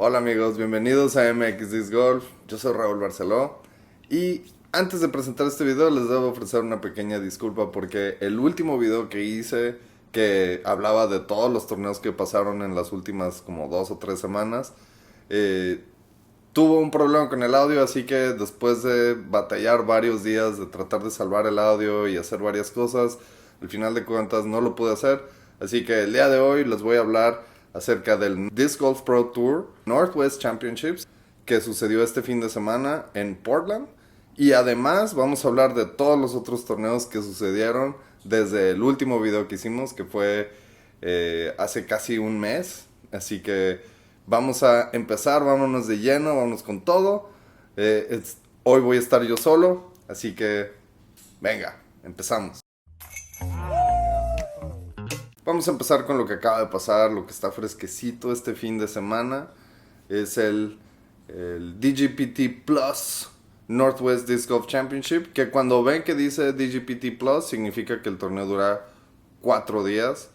Hola amigos, bienvenidos a MX Disc Golf. Yo soy Raúl Barceló y antes de presentar este video les debo ofrecer una pequeña disculpa porque el último video que hice que hablaba de todos los torneos que pasaron en las últimas como 2 o 3 semanas eh, tuvo un problema con el audio, así que después de batallar varios días de tratar de salvar el audio y hacer varias cosas, al final de cuentas no lo pude hacer. Así que el día de hoy les voy a hablar acerca del Disc Golf Pro Tour Northwest Championships que sucedió este fin de semana en Portland. Y además vamos a hablar de todos los otros torneos que sucedieron desde el último video que hicimos, que fue hace casi un mes. Así que vamos a empezar, vámonos de lleno, vámonos con todo. Hoy voy a estar yo solo, así que venga, empezamos. Vamos a empezar con lo que acaba de pasar, lo que está fresquecito este fin de semana. Es el DGPT Plus Northwest Disc Golf Championship, que cuando ven que dice DGPT Plus significa que el torneo dura 4 días.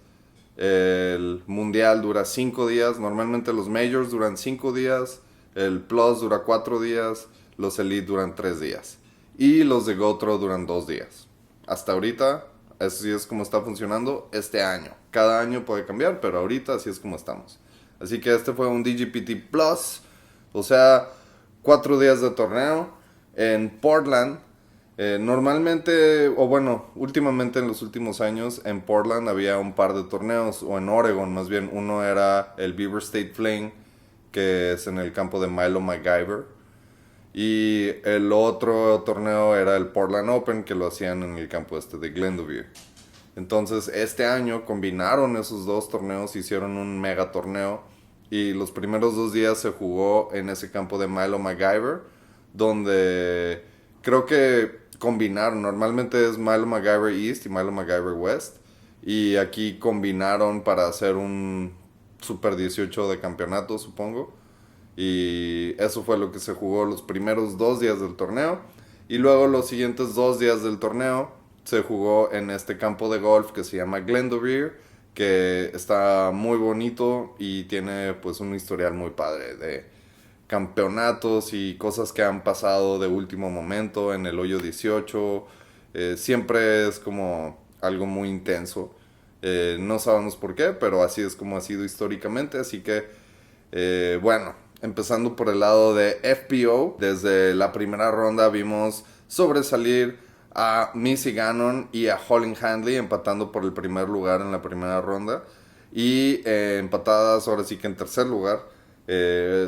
El mundial dura 5 días. Normalmente los majors duran 5 días. El plus dura 4 días. Los elite duran 3 días. Y los de GoTro duran 2 días. Hasta ahorita, así es como está funcionando este año. Cada año puede cambiar, pero ahorita así es como estamos. Así que este fue un DGPT Plus. O sea, 4 días de torneo en Portland. Normalmente, o bueno, últimamente en los últimos años en Portland había un par de torneos, o en Oregon más bien. Uno era el Beaver State Fling, que es en el campo de Milo MacGyver. Y el otro torneo era el Portland Open, que lo hacían en el campo de Glendoveer. Entonces este año combinaron esos dos torneos, hicieron un mega torneo. Y los primeros 2 días se jugó en ese campo de Milo MacGyver, donde creo que combinaron, normalmente es Milo MacGyver East y Milo MacGyver West, y aquí combinaron para hacer un Super 18 de campeonato, supongo, y eso fue lo que se jugó los primeros 2 días del torneo, y luego los siguientes 2 días del torneo se jugó en este campo de golf que se llama Glendoveer, que está muy bonito y tiene pues un historial muy padre de campeonatos y cosas que han pasado de último momento en el hoyo 18. Siempre es como algo muy intenso. No sabemos por qué, pero así es como ha sido históricamente. Así que, bueno, empezando por el lado de FPO, desde la primera ronda vimos sobresalir a Missy Gannon y a Holly Handley empatando por el primer lugar en la primera ronda. Y empatadas ahora sí que en tercer lugar.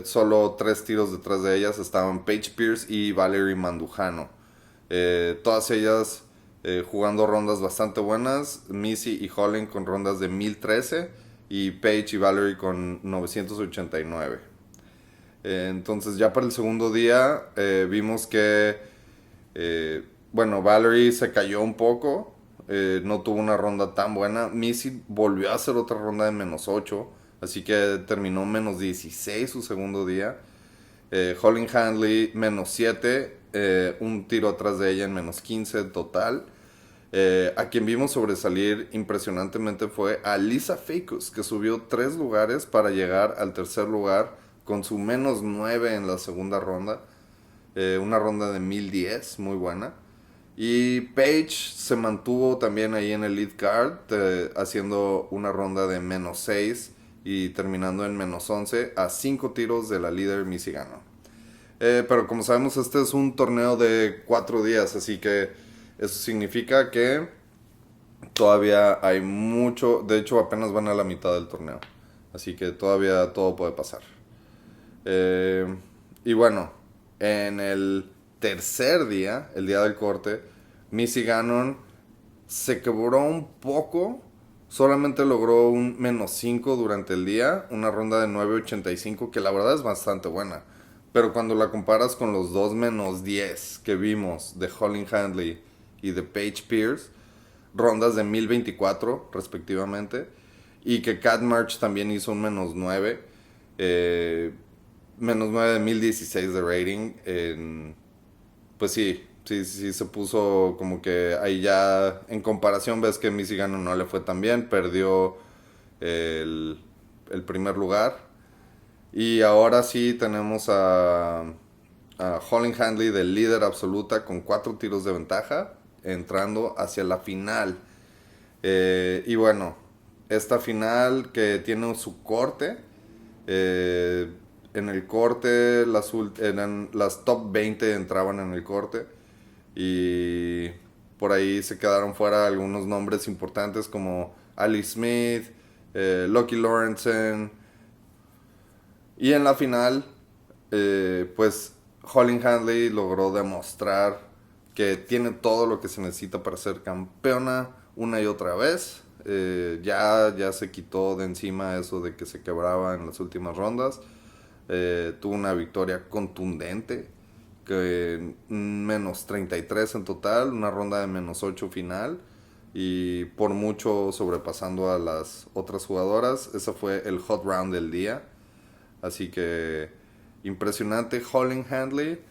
Solo 3 tiros detrás de ellas estaban Paige Pierce y Valerie Mandujano. Todas ellas jugando rondas bastante buenas. Missy y Holland con rondas de 1013 y Paige y Valerie con 989. Entonces ya para el segundo día vimos que, bueno, Valerie se cayó un poco. No tuvo una ronda tan buena. Missy volvió a hacer otra ronda de -8. Así que terminó -16 su segundo día. Holly Handley -7. Un tiro atrás de ella en -15 total. A quien vimos sobresalir impresionantemente fue a Lisa Feikus, que subió 3 lugares para llegar al tercer lugar con su -9 en la segunda ronda. Una ronda de 1010, muy buena. Y Paige se mantuvo también ahí en el lead card, haciendo una ronda de -6 y terminando en -11 a 5 tiros de la líder Missy Gannon. Pero como sabemos, este es un torneo de 4 días, así que eso significa que todavía hay mucho, de hecho apenas van a la mitad del torneo, así que todavía todo puede pasar. Y bueno, en el tercer día, el día del corte, Missy Gannon se quebró un poco. Solamente logró un -5 durante el día, una ronda de 985 que la verdad es bastante buena. Pero cuando la comparas con los dos -10 que vimos de Holly Handley y de Paige Pierce, rondas de 1024 respectivamente, y que Cat March también hizo un -9, -9 de 1016 de rating, pues sí, se puso como que ahí ya en comparación ves que Missy Gannon no le fue tan bien, perdió el, el primer lugar Y ahora sí tenemos a Holly Handley del líder absoluta con 4 tiros de ventaja, entrando hacia la final. Y bueno, esta final que tiene su corte. En el corte, eran las top 20 entraban en el corte. Y por ahí se quedaron fuera algunos nombres importantes como Ali Smith, Lucky Lawrenson. Y en la final, pues Holly Handley logró demostrar que tiene todo lo que se necesita para ser campeona una y otra vez. Ya se quitó de encima eso de que se quebraba en las últimas rondas. Tuvo una victoria contundente, que menos 33 en total, una ronda de menos 8 final y por mucho sobrepasando a las otras jugadoras. Ese fue el hot round del día. Así que impresionante Holly Handley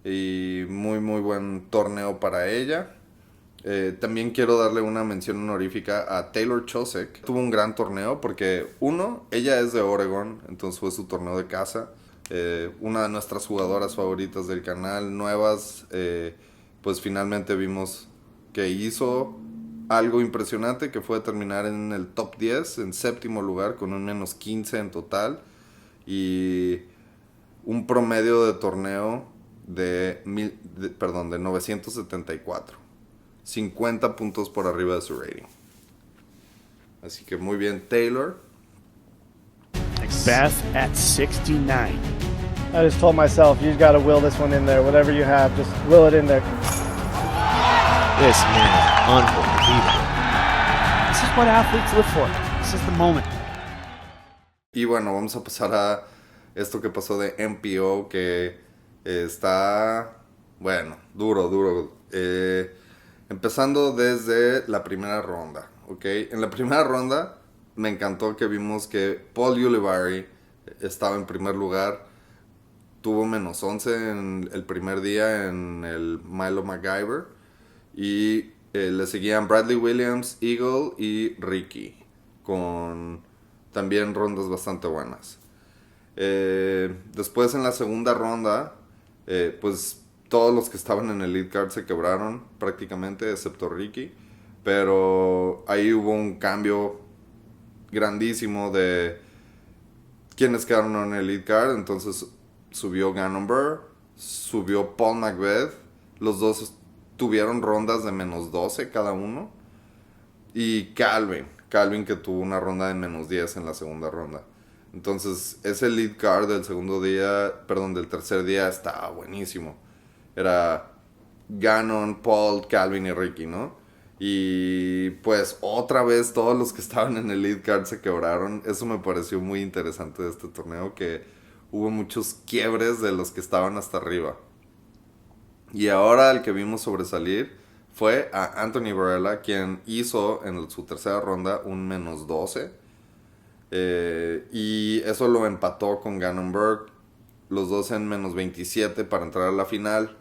y muy muy buen torneo para ella. También quiero darle una mención honorífica a Taylor Chosek. Tuvo un gran torneo porque, uno, ella es de Oregon, entonces fue su torneo de casa. Una de nuestras jugadoras favoritas del canal, nuevas, pues finalmente vimos que hizo algo impresionante, que fue terminar en el top 10, en séptimo lugar, con un menos 15 en total. Y un promedio de torneo de 974. 50 puntos por arriba de su rating. Así que muy bien, Taylor. Beth at 69. I just told myself, you got to will this one in there. Whatever you have, just will it in there. This man is unbelievable. This is what athletes live for. This is the moment. Y bueno, vamos a pasar a esto que pasó de MPO, que está, bueno, duro. Empezando desde la primera ronda, ¿ok? En la primera ronda me encantó que vimos que Paul Ulibarri estaba en primer lugar. Tuvo menos 11 en el primer día en el Milo MacGyver. Y le seguían Bradley Williams, Eagle y Ricky, con también rondas bastante buenas. Después en la segunda ronda, pues todos los que estaban en el lead card se quebraron prácticamente, excepto Ricky. Pero ahí hubo un cambio grandísimo de quienes quedaron en el lead card. Entonces subió Gannon Buhr, subió Paul McBeth. Los dos tuvieron rondas de menos 12 cada uno. Y Calvin que tuvo una ronda de menos 10 en la segunda ronda. Entonces ese lead card del tercer día estaba buenísimo. Era Gannon, Paul, Calvin y Ricky, ¿no? Y pues otra vez todos los que estaban en el lead card se quebraron. Eso me pareció muy interesante de este torneo, que hubo muchos quiebres de los que estaban hasta arriba. Y ahora el que vimos sobresalir fue a Anthony Barela, quien hizo en su tercera ronda un menos 12. Y eso lo empató con Gannon Buhr, los dos en menos 27 para entrar a la final.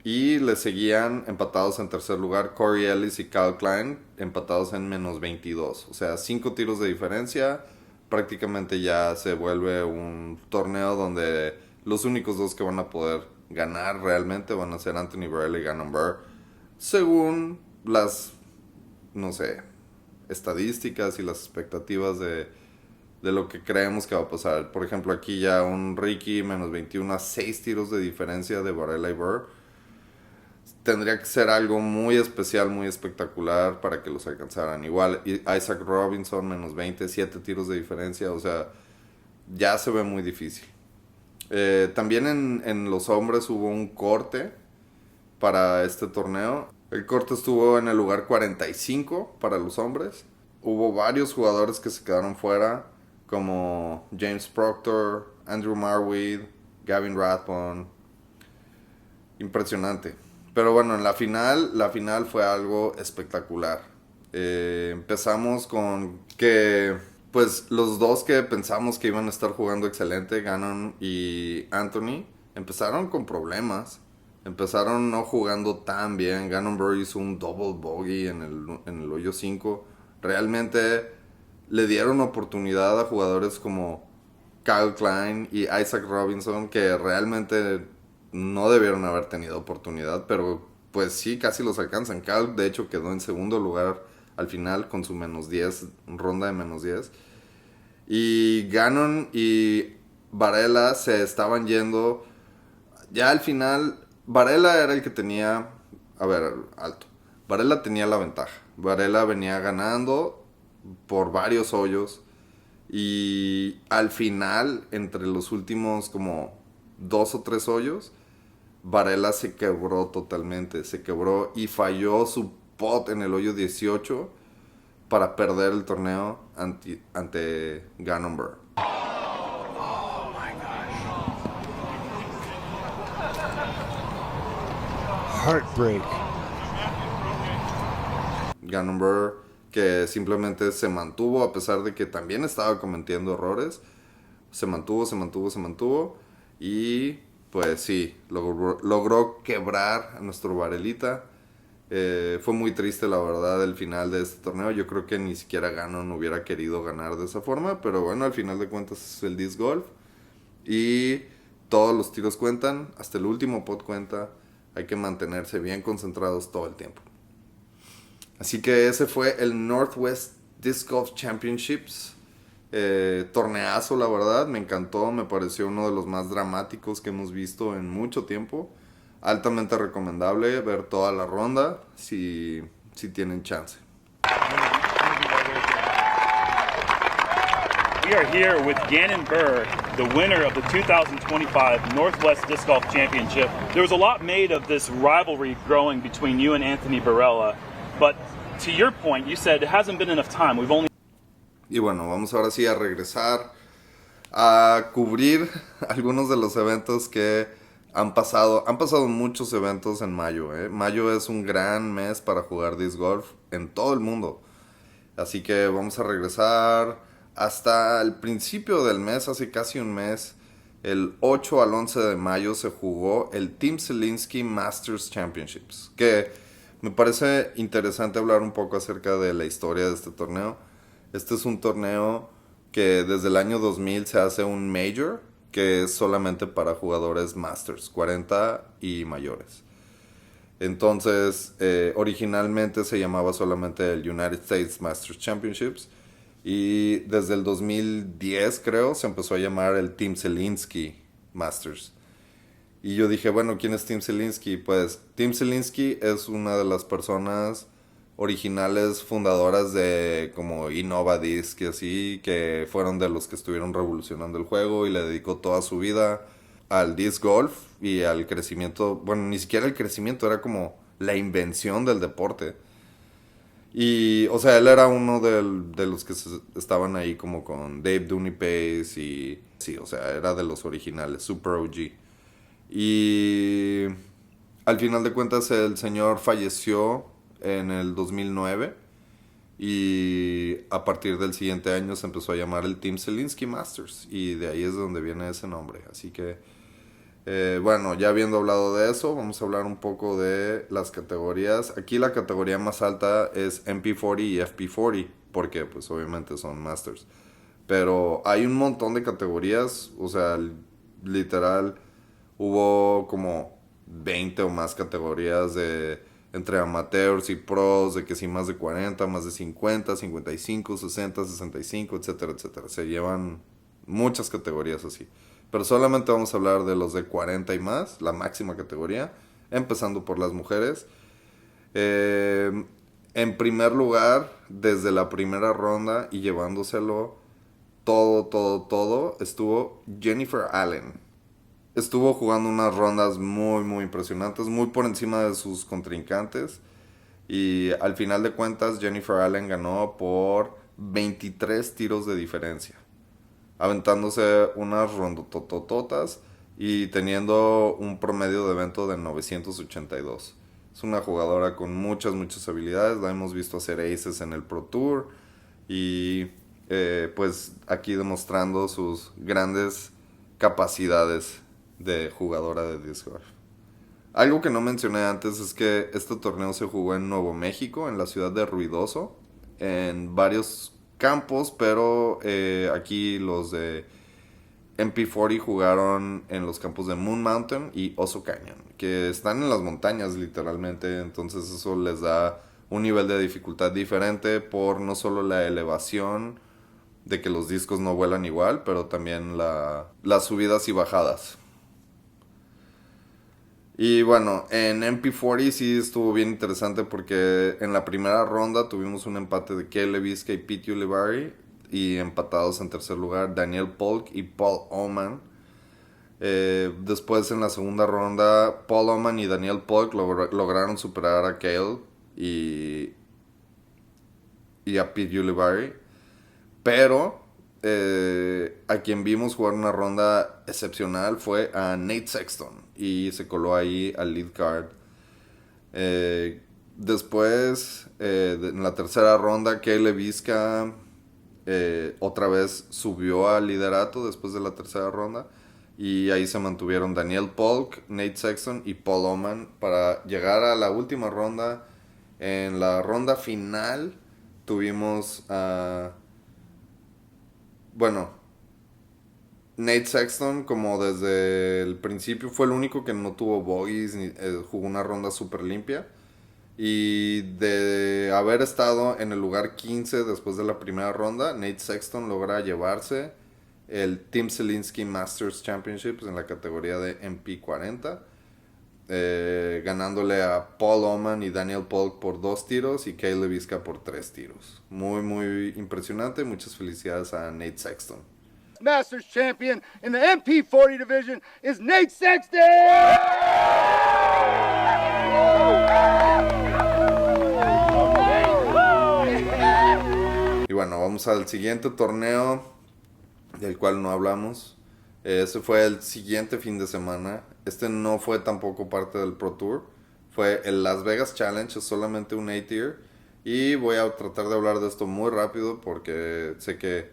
Y le seguían empatados en tercer lugar Corey Ellis y Kyle Klein, empatados en menos 22. O sea, 5 tiros de diferencia. Prácticamente ya se vuelve un torneo donde los únicos dos que van a poder ganar realmente van a ser Anthony Barela y Gannon Buhr, según las, no sé, estadísticas y las expectativas de lo que creemos que va a pasar. Por ejemplo, aquí ya un Ricky menos 21 a 6 tiros de diferencia de Barela y Buhr. Tendría que ser algo muy especial, muy espectacular para que los alcanzaran. Igual Isaac Robinson menos 20, 7 tiros de diferencia. O sea, ya se ve muy difícil. También en los hombres hubo un corte para este torneo. El corte estuvo en el lugar 45 para los hombres. Hubo varios jugadores que se quedaron fuera, como James Proctor, Andrew Marwid, Gavin Rathbone. Impresionante. Pero bueno, en la final fue algo espectacular. Empezamos con que, pues, los dos que pensamos que iban a estar jugando excelente, Gannon y Anthony, empezaron con problemas. Empezaron no jugando tan bien. Gannon Buhr hizo un double bogey en el hoyo 5. Realmente le dieron oportunidad a jugadores como Kyle Klein y Isaac Robinson, que realmente no debieron haber tenido oportunidad, pero pues sí, casi los alcanzan. Kyle, de hecho, quedó en segundo lugar al final con su -10, ronda de -10. Y Gannon y Varela se estaban yendo. Ya al final, Varela era el que tenía, a ver, alto. Varela tenía la ventaja. Varela venía ganando por varios hoyos. Y al final, entre los últimos como 2 o 3 hoyos, Varela se quebró totalmente. Se quebró y falló su pot en el hoyo 18 para perder el torneo ante Gannon Buhr. Heartbreak. Gannon Buhr, que simplemente se mantuvo a pesar de que también estaba cometiendo errores. Se mantuvo. Y pues sí, logró quebrar a nuestro Varelita. Fue muy triste, la verdad, el final de este torneo. Yo creo que ni siquiera Gannon hubiera querido ganar de esa forma. Pero bueno, al final de cuentas es el disc golf. Y todos los tiros cuentan. Hasta el último pot cuenta. Hay que mantenerse bien concentrados todo el tiempo. Así que ese fue el Northwest Disc Golf Championships. Torneazo, la verdad. Me encantó. Me pareció uno de los más dramáticos que hemos visto en mucho tiempo. Altamente recomendable ver toda la ronda si tienen chance. We are here with Gannon Buhr, the winner of the 2025 Northwest Disc Golf Championship. There was a lot made of this rivalry growing between you and Anthony Barela, but to your point, you said it hasn't been enough time. We've only... Y bueno, vamos ahora sí a regresar a cubrir algunos de los eventos que han pasado. Han pasado muchos eventos en mayo. Mayo es un gran mes para jugar disc golf en todo el mundo. Así que vamos a regresar hasta el principio del mes, hace casi un mes. El 8 al 11 de mayo se jugó el Tim Zielinski Masters Championships, que me parece interesante hablar un poco acerca de la historia de este torneo. Este es un torneo que desde el año 2000 se hace un Major, que es solamente para jugadores Masters, 40 y mayores. Entonces, originalmente se llamaba solamente el United States Masters Championships. Y desde el 2010, creo, se empezó a llamar el Tim Zielinski Masters. Y yo dije, bueno, ¿quién es Tim Zielinski? Pues Tim Zielinski es una de las personas originales fundadoras de como Innova Disc y así, que fueron de los que estuvieron revolucionando el juego y le dedicó toda su vida al disc golf y al crecimiento. Bueno, ni siquiera el crecimiento, era como la invención del deporte. Y, o sea, él era uno de los que estaban ahí como con Dave Dooney Pace y... Sí, o sea, era de los originales, Super OG. Y al final de cuentas el señor falleció en el 2009 y a partir del siguiente año se empezó a llamar el Tim Zielinski Masters y de ahí es donde viene ese nombre. Así que... bueno, ya habiendo hablado de eso, vamos a hablar un poco de las categorías. Aquí la categoría más alta es MP40 y FP40, porque pues obviamente son Masters. Pero hay un montón de categorías, o sea, literal, hubo como 20 o más categorías entre amateurs y pros, de que sí más de 40, más de 50, 55, 60, 65, etcétera, etcétera. Se llevan muchas categorías así. Pero solamente vamos a hablar de los de 40 y más, la máxima categoría, empezando por las mujeres. En primer lugar, desde la primera ronda y llevándoselo todo, estuvo Jennifer Allen. Estuvo jugando unas rondas muy impresionantes, muy por encima de sus contrincantes. Y al final de cuentas, Jennifer Allen ganó por 23 tiros de diferencia, aventándose unas rondototototas y teniendo un promedio de evento de 982. Es una jugadora con muchas habilidades. La hemos visto hacer aces en el Pro Tour y pues aquí demostrando sus grandes capacidades de jugadora de disc golf. Algo que no mencioné antes es que este torneo se jugó en Nuevo México, en la ciudad de Ruidoso, en varios campos, pero aquí los de MP40 jugaron en los campos de Moon Mountain y Oso Canyon, que están en las montañas literalmente, entonces eso les da un nivel de dificultad diferente por no solo la elevación de que los discos no vuelan igual, pero también las subidas y bajadas. Y bueno, en MP40 sí estuvo bien interesante porque en la primera ronda tuvimos un empate de Kale Viska y Pete Ulibarri, y empatados en tercer lugar Daniel Polk y Paul Oman. Después en la segunda ronda Paul Oman y Daniel Polk lograron superar a Kale y a Pete Ulibarri, pero a quien vimos jugar una ronda excepcional fue a Nate Sexton y se coló ahí al lead card. Después en la tercera ronda Kale Viska otra vez subió al liderato después de la tercera ronda, y ahí se mantuvieron Daniel Polk, Nate Sexton y Paul Oman para llegar a la última ronda. En la ronda final tuvimos Nate Sexton, como desde el principio fue el único que no tuvo bogeys, jugó una ronda súper limpia. Y de haber estado en el lugar 15 después de la primera ronda, Nate Sexton logra llevarse el Tim Zielinski Masters Championships en la categoría de MP40, ganándole a Paul Oman y Daniel Polk por 2 tiros y Kale Viska por 3 tiros. Muy, muy impresionante. Muchas felicidades a Nate Sexton. Masters champion in the MP40 division is Nate Sexton! Y bueno, vamos al siguiente torneo del cual no hablamos. Ese fue el siguiente fin de semana. Este no fue tampoco parte del Pro Tour. Fue el Las Vegas Challenge, es solamente un A-Tier. Y voy a tratar de hablar de esto muy rápido porque sé que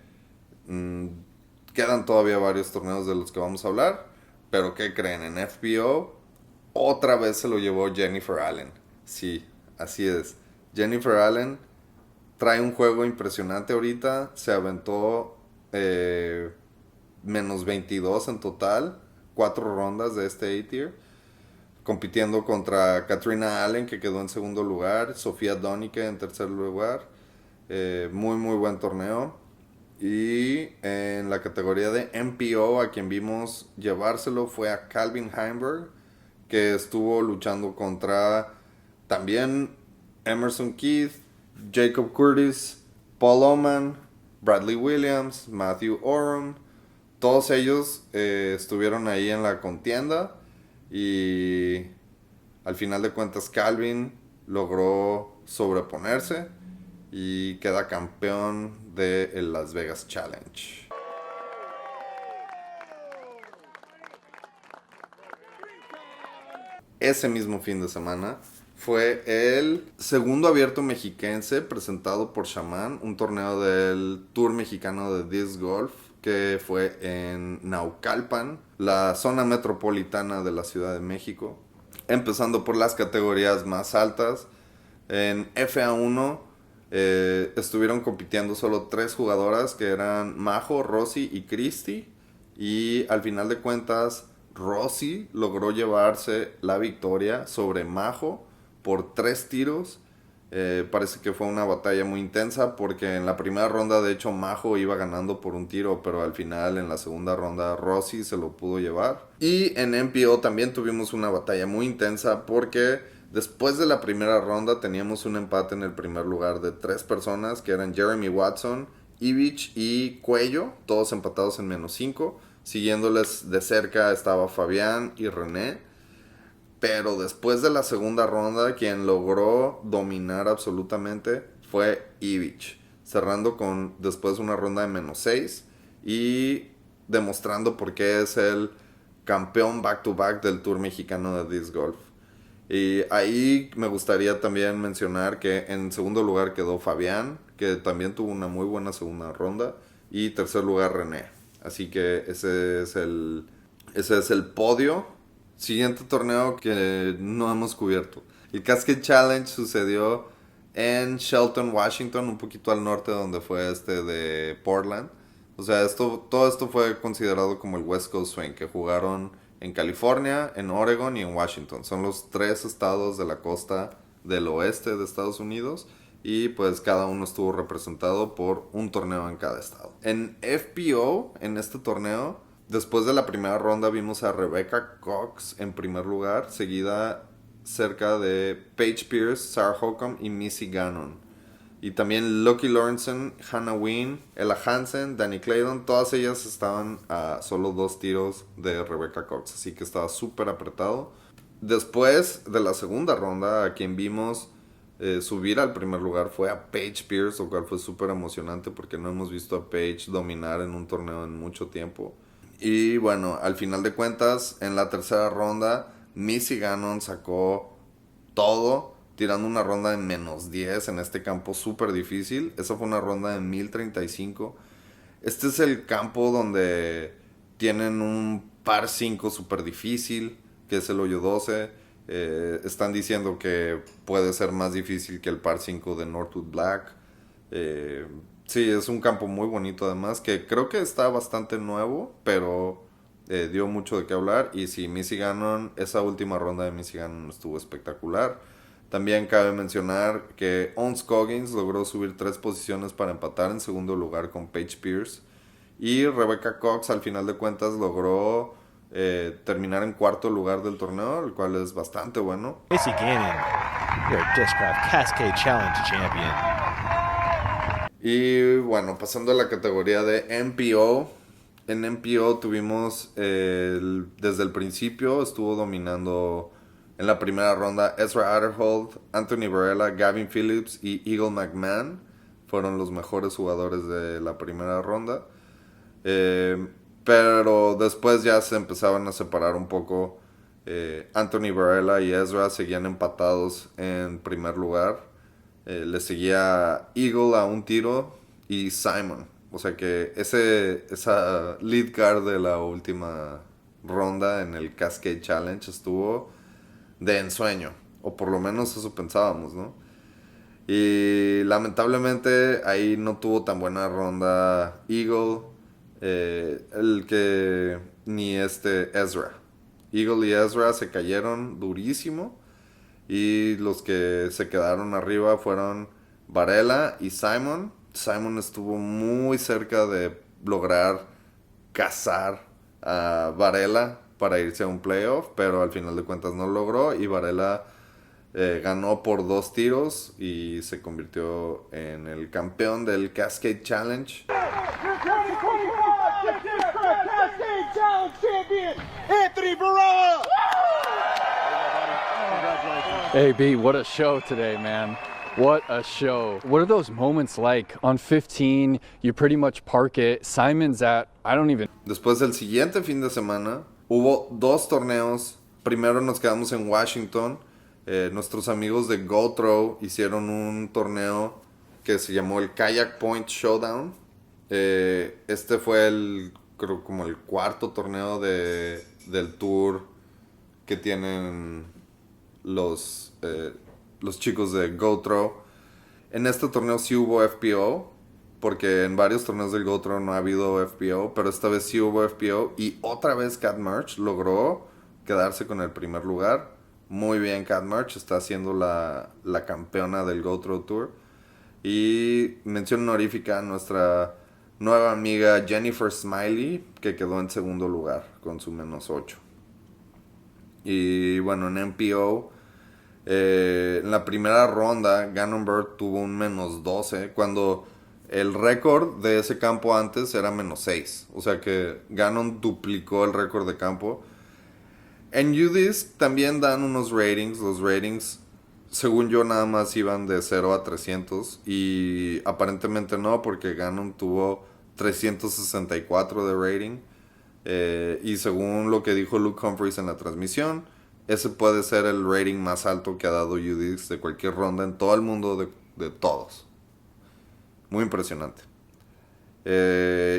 quedan todavía varios torneos de los que vamos a hablar. Pero ¿qué creen? En FPO otra vez se lo llevó Jennifer Allen. Sí, así es. Jennifer Allen trae un juego impresionante ahorita. Se aventó menos 22 en total. 4 rondas de este A-Tier. Compitiendo contra Katrina Allen, que quedó en segundo lugar. Sofía Donique en tercer lugar. Muy, muy buen torneo. Y en la categoría de MPO, a quien vimos llevárselo fue a Calvin Heimberg, que estuvo luchando contra también Emerson Keith, Jacob Curtis, Paul Oman, Bradley Williams, Matthew Oram. Todos ellos estuvieron ahí en la contienda y al final de cuentas Calvin logró sobreponerse y queda campeón del Las Vegas Challenge. Ese mismo fin de semana fue el segundo abierto mexiquense presentado por Shaman, un torneo del Tour Mexicano de Disc Golf que fue en Naucalpan, la zona metropolitana de la Ciudad de México. Empezando por las categorías más altas, en FA1 estuvieron compitiendo solo 3 jugadoras, que eran Majo, Rosy y Christy, y al final de cuentas Rosy logró llevarse la victoria sobre Majo por 3 tiros. Parece que fue una batalla muy intensa porque en la primera ronda de hecho Majo iba ganando por 1 tiro, pero al final en la segunda ronda Rosy se lo pudo llevar. Y en MPO también tuvimos una batalla muy intensa porque después de la primera ronda teníamos un empate en el primer lugar de 3 personas, que eran Jeremy Watson, Ivich y Cuello, todos empatados en menos 5. Siguiéndoles de cerca estaba Fabián y René. Pero después de la segunda ronda, quien logró dominar absolutamente fue Ivich, cerrando con después una ronda de menos 6 y demostrando por qué es el campeón back-to-back del Tour Mexicano de Disc Golf. Y ahí me gustaría también mencionar que en segundo lugar quedó Fabián, que también tuvo una muy buena segunda ronda, y tercer lugar René. Así que ese es el podio. Siguiente torneo que no hemos cubierto. El Cascade Challenge sucedió en Shelton, Washington, un poquito al norte donde fue de Portland. O sea, todo esto fue considerado como el West Coast Swing, que jugaron en California, en Oregon y en Washington. Son los 3 estados de la costa del oeste de Estados Unidos y pues cada uno estuvo representado por un torneo en cada estado. En FPO, en este torneo, después de la primera ronda vimos a Rebecca Cox en primer lugar, seguida cerca de Paige Pierce, Sarah Holcomb y Missy Gannon. Y también Lucky Lawrenson, Hannah Wynn, Ella Hansen, Danny Claydon, todas ellas estaban a solo 2 tiros de Rebecca Cox, así que estaba súper apretado. Después de la segunda ronda, a quien vimos subir al primer lugar fue a Paige Pierce, lo cual fue súper emocionante porque no hemos visto a Paige dominar en un torneo en mucho tiempo. Y bueno, al final de cuentas, en la tercera ronda, Missy Gannon sacó todo, tirando una ronda de -10 en este campo súper difícil. Esa fue una ronda de 1035. Este es el campo donde tienen un par 5 súper difícil, que es el hoyo 12. Están diciendo que puede ser más difícil que el par 5 de Northwood Black. Sí, es un campo muy bonito además, que creo que está bastante nuevo, pero dio mucho de qué hablar. Y sí, Missy Gannon, esa última ronda de Missy Gannon estuvo espectacular. También cabe mencionar que Ons Coggins logró subir 3 posiciones para empatar en segundo lugar con Paige Pierce. Y Rebecca Cox al final de cuentas logró terminar en cuarto lugar del torneo, el cual es bastante bueno. Casey Gannon, your Discraft Cascade Challenge champion. Y bueno, pasando a la categoría de MPO. En MPO tuvimos desde el principio estuvo dominando en la primera ronda Ezra Adderhold, Anthony Varela, Gavin Phillips y Eagle McMahon. Fueron los mejores jugadores de la primera ronda. Pero después ya se empezaban a separar un poco. Anthony Varela y Ezra seguían empatados en primer lugar. Le seguía Eagle a un tiro y Simon. O sea que esa lead card de la última ronda en el Cascade Challenge estuvo de ensueño. O por lo menos eso pensábamos, ¿no? Y lamentablemente ahí no tuvo tan buena ronda Eagle. Ni Ezra. Eagle y Ezra se cayeron durísimo. Y los que se quedaron arriba fueron Varela y Simon. Simon estuvo muy cerca de lograr cazar a Varela para irse a un playoff, pero al final de cuentas no logró. Y Varela ganó por 2 tiros y se convirtió en el campeón del Cascade Challenge. Anthony Varela! Hey, B, what a show today, man. What a show. What are those moments like? On 15, you pretty much park it. Simon's at, I don't even... Después del siguiente fin de semana, hubo 2 torneos. Primero nos quedamos en Washington. Nuestros amigos de GoThrow hicieron un torneo que se llamó el Kayak Point Showdown. Este fue creo como el 4º torneo del tour que tienen los chicos de GoThrow. En este torneo sí hubo FPO, porque en varios torneos del GoThrow no ha habido FPO, pero esta vez sí hubo FPO y otra vez Kat Mertsch logró quedarse con el primer lugar. Muy bien, Kat Mertsch está siendo la campeona del GoThrow Tour. Y mención honorífica a nuestra nueva amiga Jennifer Smiley, que quedó en segundo lugar con su -8. Y bueno, en MPO, en la primera ronda, Gannon Buhr tuvo un -12, cuando el récord de ese campo antes era -6. O sea que Gannon duplicó el récord de campo. En UDisc también dan unos ratings. Los ratings, según yo, nada más iban de 0 a 300. Y aparentemente no, porque Gannon tuvo 364 de rating. Y según lo que dijo Luke Humphries en la transmisión, ese puede ser el rating más alto que ha dado UDisc de cualquier ronda en todo el mundo, de todos. Muy impresionante.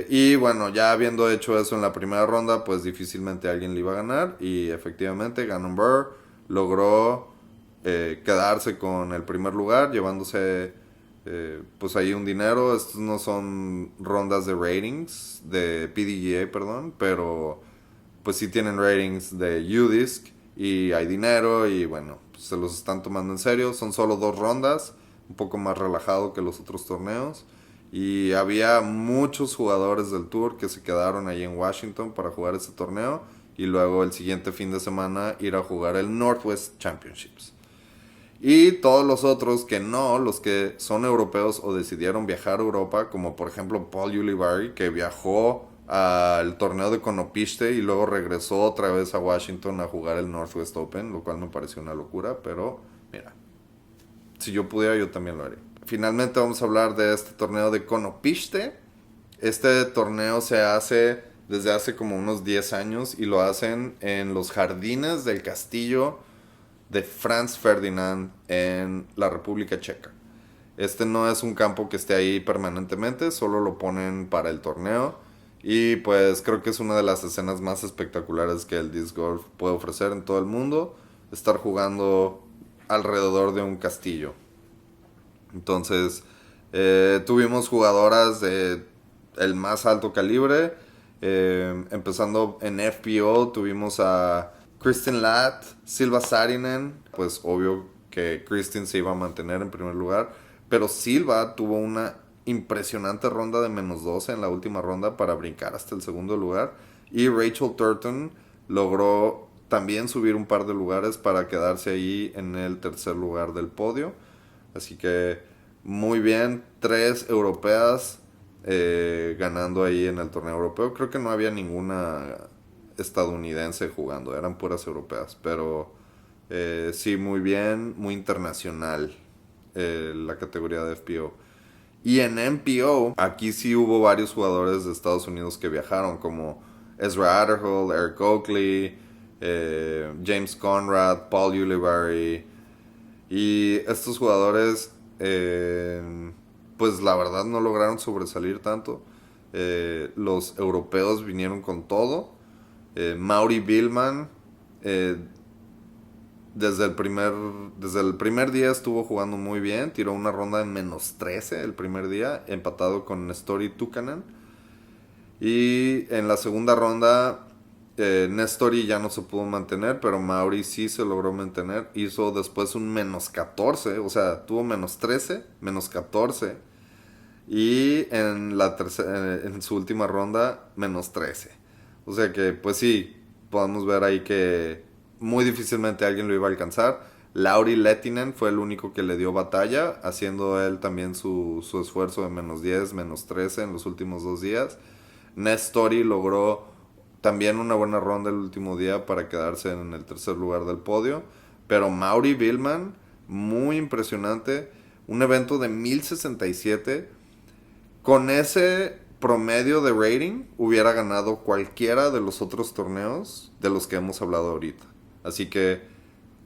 Y bueno, ya habiendo hecho eso en la primera ronda, pues difícilmente alguien le iba a ganar. Y efectivamente Gannon Buhr logró quedarse con el primer lugar, llevándose pues hay un dinero. Estos no son rondas de ratings, de PDGA, perdón, pero pues sí tienen ratings de UDisc y hay dinero y bueno, pues se los están tomando en serio. Son solo 2 rondas, un poco más relajado que los otros torneos. Y había muchos jugadores del Tour que se quedaron ahí en Washington para jugar este torneo y luego el siguiente fin de semana ir a jugar el Northwest Championships. Y todos los otros que no, los que son europeos o decidieron viajar a Europa, como por ejemplo Paul Ulibarri, que viajó al torneo de Konopiste y luego regresó otra vez a Washington a jugar el Northwest Open, lo cual me pareció una locura, pero mira, si yo pudiera yo también lo haría. Finalmente vamos a hablar de este torneo de Konopiste. Este torneo se hace desde hace como unos 10 años y lo hacen en los jardines del castillo de Franz Ferdinand en la República Checa. Este no es un campo que esté ahí permanentemente, solo lo ponen para el torneo. Y pues creo que es una de las escenas más espectaculares que el disc golf puede ofrecer en todo el mundo. Estar jugando alrededor de un castillo. Entonces, tuvimos jugadoras de el más alto calibre. Empezando en FPO, tuvimos a Kristin Ladd, Silva Saarinen. Pues obvio que Kristin se iba a mantener en primer lugar. Pero Silva tuvo una impresionante ronda de -12 en la última ronda para brincar hasta el segundo lugar. Y Rachel Turton logró también subir un par de lugares para quedarse ahí en el tercer lugar del podio. Así que muy bien, 3 europeas ganando ahí en el torneo europeo. Creo que no había ninguna estadounidense jugando, eran puras europeas. Pero sí, muy bien, muy internacional la categoría de FPO. Y en MPO, aquí sí hubo varios jugadores de Estados Unidos que viajaron, como Ezra Adderhall, Eric Oakley, James Conrad, Paul Ulibarri. Y estos jugadores, pues la verdad no lograron sobresalir tanto. Los europeos vinieron con todo. Mauri Billman, desde el primer día estuvo jugando muy bien. Tiró una ronda de -13 el primer día, empatado con Nestori Tukanen. Y en la segunda ronda, Nestori ya no se pudo mantener, pero Mauri sí se logró mantener. Hizo después un -14, o sea, tuvo -13, -14. Y en su última ronda, -13. O sea que, pues sí, podemos ver ahí que muy difícilmente alguien lo iba a alcanzar. Lauri Lehtinen fue el único que le dio batalla, haciendo él también su esfuerzo de -10, -13 en los últimos 2 días. Nestori logró también una buena ronda el último día para quedarse en el tercer lugar del podio. Pero Mauri Billman, muy impresionante. Un evento de 1067. Con ese promedio de rating, hubiera ganado cualquiera de los otros torneos de los que hemos hablado ahorita. Así que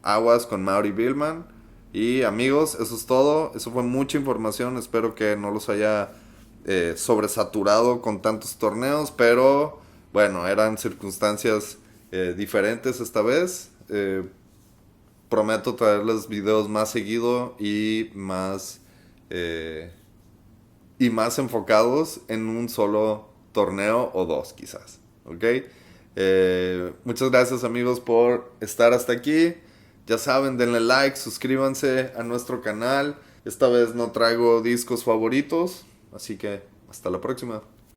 aguas con Mauri Billman. Y amigos, eso es todo. Eso fue mucha información. Espero que no los haya sobresaturado con tantos torneos. Pero bueno, eran circunstancias diferentes esta vez. Prometo traerles videos más seguido y más enfocados en un solo torneo o 2 quizás. ¿Ok? Muchas gracias amigos por estar hasta aquí. Ya saben, denle like, suscríbanse a nuestro canal. Esta vez no traigo discos favoritos, así que hasta la próxima.